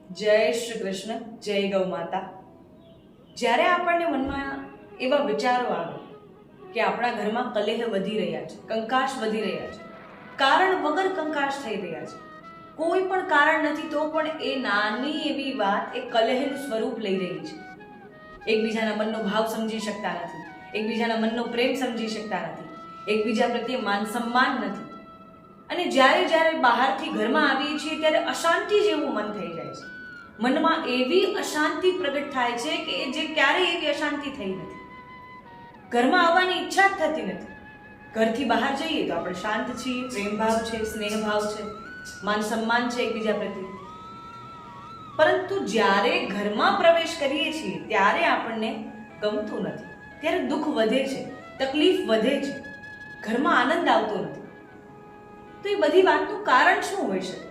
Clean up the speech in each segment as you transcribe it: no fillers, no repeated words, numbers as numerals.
જય શ્રી કૃષ્ણ, જય ગૌ માતા. જ્યારે આપણને મનમાં એવા વિચારો આવે કે આપણા ઘરમાં કલેહ વધી રહ્યા છે, કંકાશ વધી રહ્યા છે, કારણ વગર કંકાશ થઈ રહ્યા છે, કોઈ પણ કારણ નથી તો પણ એ નાની એવી વાત એ કલેહનું સ્વરૂપ લઈ રહી છે. એકબીજાના મનનો ભાવ સમજી શકતા નથી, એકબીજાના મનનો પ્રેમ સમજી શકતા નથી, એકબીજા પ્રત્યે માન સન્માન નથી. અને જ્યારે જ્યારે બહારથી ઘરમાં આવીએ છીએ ત્યારે અશાંતિ જેવું મન થઈ જાય છે. મનમાં એવી અશાંતિ પ્રગટ થાય છે કે જે ક્યારેય એવી અશાંતિ થઈ નથી. ઘરમાં આવવાની ઈચ્છા જ થતી નથી. ઘરથી બહાર જઈએ તો આપણે શાંત છીએ, પ્રેમ ભાવ છે, સ્નેહ ભાવ છે, માન સન્માન છે એકબીજા પ્રત્યે. પરંતુ જ્યારે ઘરમાં પ્રવેશ કરીએ છીએ ત્યારે આપણને ગમતું નથી, ત્યારે દુઃખ વધે છે, તકલીફ વધે છે, ઘરમાં આનંદ આવતો નથી. તો એ બધી વાતનું કારણ શું હોઈ શકે?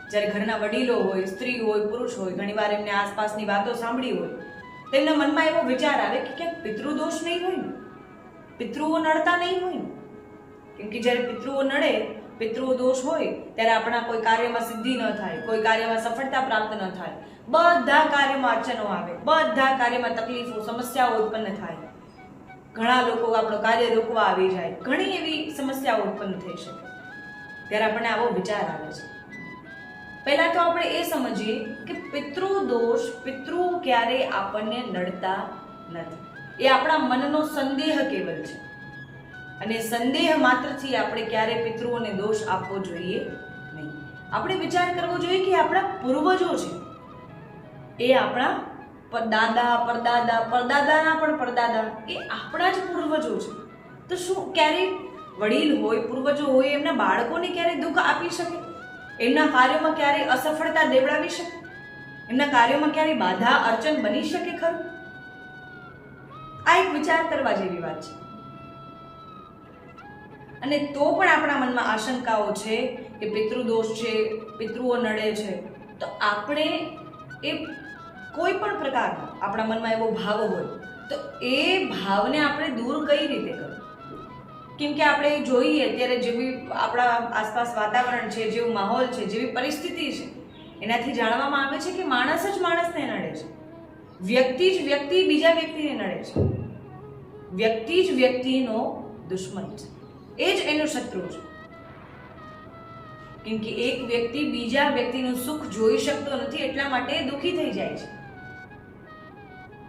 જ્યારે ઘરના વડીલો હોય, સ્ત્રી હોય, પુરુષ હોય, ઘણીવાર એમને આસપાસની વાતો સાંભળી હોય, તેમના મનમાં એવો વિચાર આવે કે ક્યાંક પિતૃદોષ નહીં હોય ને, પિતૃઓ નડતા નહીં હોય ને. કેમ કે જ્યારે પિતૃઓ નડે, પિતૃઓ દોષ હોય ત્યારે આપણા કોઈ કાર્યમાં સિદ્ધિ ન થાય, કોઈ કાર્યમાં સફળતા પ્રાપ્ત ન થાય, બધા કાર્યમાં અડચણો આવે, બધા કાર્યમાં તકલીફો, સમસ્યાઓ ઉત્પન્ન થાય, ઘણા લોકો આપણો કાર્ય રોકવા આવી જાય, ઘણી એવી સમસ્યાઓ ઉત્પન્ન થઈ શકે. ત્યારે આપણને આવો વિચાર આવે છે. પહેલા તો આપણે એ સમજીએ કે પિતૃ દોષ, પિતૃઓ ક્યારેય આપણને નડતા નથી. એ આપણા મનનો સંદેહ કેવલ છે. અને સંદેહ માત્રથી આપણે ક્યારે પિતૃઓને દોષ આપવો જોઈએ નહીં. આપણે વિચાર કરવો જોઈએ કે આપણા પૂર્વજો છે, એ આપણા દાદા, પરદાદા, પરદાદાના પણ પરદાદા, એ આપણા જ પૂર્વજો છે. તો શું ક્યારેય વડીલ હોય, પૂર્વજો હોય, એમના બાળકોને ક્યારેય દુઃખ આપી શકે? એમના કાર્યોમાં ક્યારેય અસફળતા દેવડાવી શકે? એમના કાર્યોમાં ક્યારેય બાધા અડચણ બની શકે ખરું? આ એક વિચાર કરવા જેવી વાત છે. અને તો પણ આપણા મનમાં આશંકાઓ છે કે પિતૃદોષ છે, પિતૃઓ નડે છે. તો આપણે એ કોઈ પણ પ્રકારનો આપણા મનમાં એવો ભાવ હોય તો એ ભાવને આપણે દૂર કઈ રીતે કરવું? કેમ કે આપણે જોઈએ અત્યારે જેવી આપણા આસપાસ વાતાવરણ છે, જેવું માહોલ છે, જેવી પરિસ્થિતિ છે, એનાથી જાણવામાં આવે છે કે માણસ જ માણસને નડે છે, વ્યક્તિ જ વ્યક્તિ બીજા વ્યક્તિને નડે છે, વ્યક્તિ જ વ્યક્તિનો દુશ્મન છે, એ જ એનો શત્રુ છે. કેમ કે એક વ્યક્તિ બીજા વ્યક્તિનું સુખ જોઈ શકતો નથી, એટલા માટે દુઃખી થઈ જાય છે.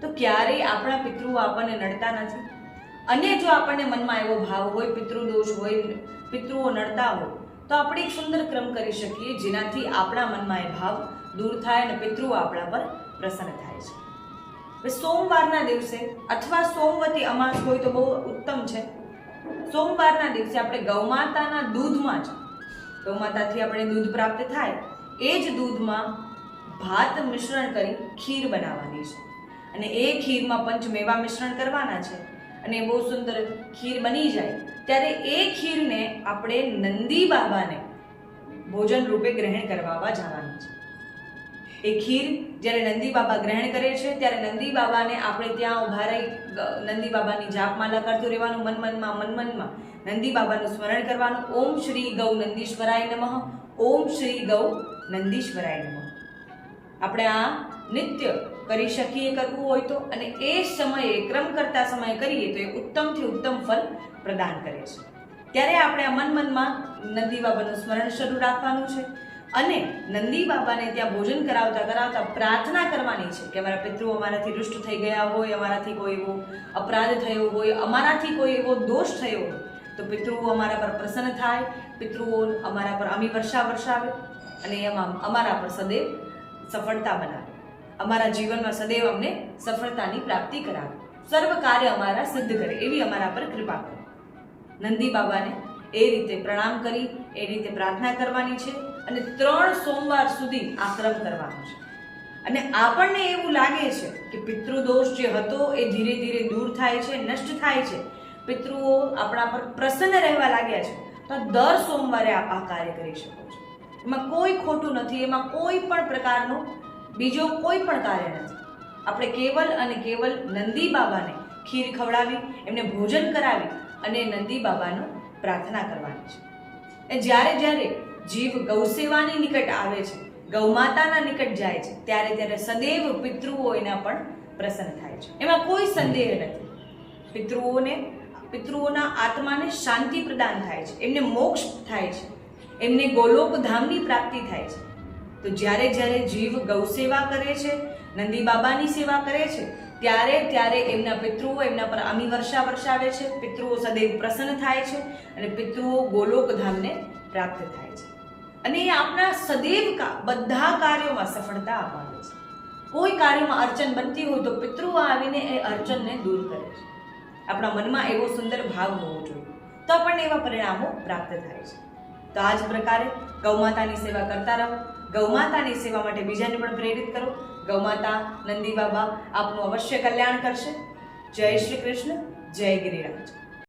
તો ક્યારેય આપણા પિતૃઓ આપણને નડતા નથી. અને જો આપણને મનમાં એવો ભાવ હોય, પિતૃદોષ હોય, પિતૃઓ નડતા હોય, તો આપણે એક સુંદર ક્રમ કરી શકીએ જેનાથી આપણા મનમાં એ ભાવ દૂર થાય અને પિતૃઓ આપણા પર પ્રસન્ન થાય છે. સોમવારના દિવસે અથવા સોમવતી અમાસ હોય તો બહુ ઉત્તમ છે. સોમવારના દિવસે આપણે ગૌમાતાના દૂધમાં જ, ગૌમાતાથી આપણે દૂધ પ્રાપ્ત થાય, એ જ દૂધમાં ભાત મિશ્રણ કરી ખીર બનાવવાની છે. અને એ ખીરમાં પંચમેવા મિશ્રણ કરવાના છે. અને બહુ સુંદર ખીર બની જાય ત્યારે એ ખીરને આપણે નંદી બાબાને ભોજન રૂપે ગ્રહણ કરવાવા જવાનું છે. એ ખીર જ્યારે નંદી બાબા ગ્રહણ કરે છે ત્યારે નંદી બાબાને આપણે ત્યાં ઉભા રહી નંદી બાબાની જાપમાલા કરતું રહેવાનું, મનમાં નંદી બાબાનું સ્મરણ કરવાનું. ઓમ શ્રી ગૌ નંદીશ્વરાય નમઃ, ઓમ શ્રી ગૌ નંદીશ્વરાય નમઃ. આપણે આ નિત્ય કરી શકીએ કરવું હોય તો, અને એ સમયે ક્રમ કરતા સમયે કરીએ તો એ ઉત્તમથી ઉત્તમ ફલ પ્રદાન કરે છે. ત્યારે આપણે આ મનમાં નંદી બાબાનું સ્મરણ શરૂ રાખવાનું છે. અને નંદી બાબાને ત્યાં ભોજન કરાવતા કરાવતા પ્રાર્થના કરવાની છે કે અમારા પિતૃઓ અમારાથી રૂષ્ટ થઈ ગયા હોય, અમારાથી કોઈ એવો અપરાધ થયો હોય, અમારાથી કોઈ એવો દોષ થયો હોય તો પિતૃઓ અમારા પર પ્રસન્ન થાય, પિતૃઓ અમારા પર અમી વર્ષા વરસાવે અને એમાં અમારા પર સદૈવ સફળતા બનાવે, અમારા જીવનમાં સદૈવ અમને સફળતાની પ્રાપ્તિ કરાવે, સર્વ કાર્ય અમારા સિદ્ધ કરે, એવી અમારા પર કૃપા કરે. નંદી બાબાને એ રીતે પ્રણામ કરી, એ રીતે પ્રાર્થના કરવાની છે. અને 3 સોમવાર સુધી આ ક્રમ કરવાનો છે. અને આપણને એવું લાગે છે કે પિતૃદોષ જે હતો એ ધીરે ધીરે દૂર થાય છે, નષ્ટ થાય છે, પિતૃઓ આપણા પર પ્રસન્ન રહેવા લાગ્યા છે, તો દર સોમવારે આપ આ કાર્ય કરી શકો છો. એમાં કોઈ ખોટું નથી, એમાં કોઈ પણ પ્રકારનું બીજો કોઈ પણ કાર્ય નથી. આપણે કેવલ અને કેવલ નંદી બાબાને ખીર ખવડાવી, એમને ભોજન કરાવી અને નંદી બાબાનો પ્રાર્થના કરવાની છે. જ્યારે જ્યારે જીવ ગૌસેવાની નિકટ આવે છે ગૌમાતાના નિકટ જાય છે ત્યારે ત્યારે સદૈવ પિતૃઓ એના પણ પ્રસન્ન થાય છે. એમાં કોઈ સંદેહ નથી. પિતૃઓના આત્માને શાંતિ પ્રદાન થાય છે, એમને મોક્ષ થાય છે, એમને ગોલોક ધામની પ્રાપ્તિ થાય છે. તો જ્યારે જ્યારે જીવ ગૌ સેવા કરે છે, નંદી બાબાની સેવા કરે છે, ત્યારે ત્યારે એમના પિતૃઓ એમના પર આમી વર્ષા વરસાવે છે, પિતૃઓ સદૈવ પ્રસન્ન થાય છે અને પિતૃઓ ગોલોક ધામને પ્રાપ્ત થાય છે. અને એ આપણા સદૈવ બધા કાર્યોમાં સફળતા અપાવે છે. કોઈ કાર્યમાં અડચણ બનતી હોય તો પિતૃઓ આવીને એ અડચણને દૂર કરે છે. આપણા મનમાં એવો સુંદર ભાવ હોવો જોઈએ, તો આપણને એવા પરિણામો પ્રાપ્ત થાય છે. તો આ જ પ્રકારે ગૌમાતાની સેવા કરતા રહો. ગૌમાતાની સેવા માટે બીજાને પણ પ્રેરિત કરો. ગૌમાતા નંદી બાબા આપનું અવશ્ય કલ્યાણ કરશે. જય શ્રી કૃષ્ણ, જય ગિરિરાજ.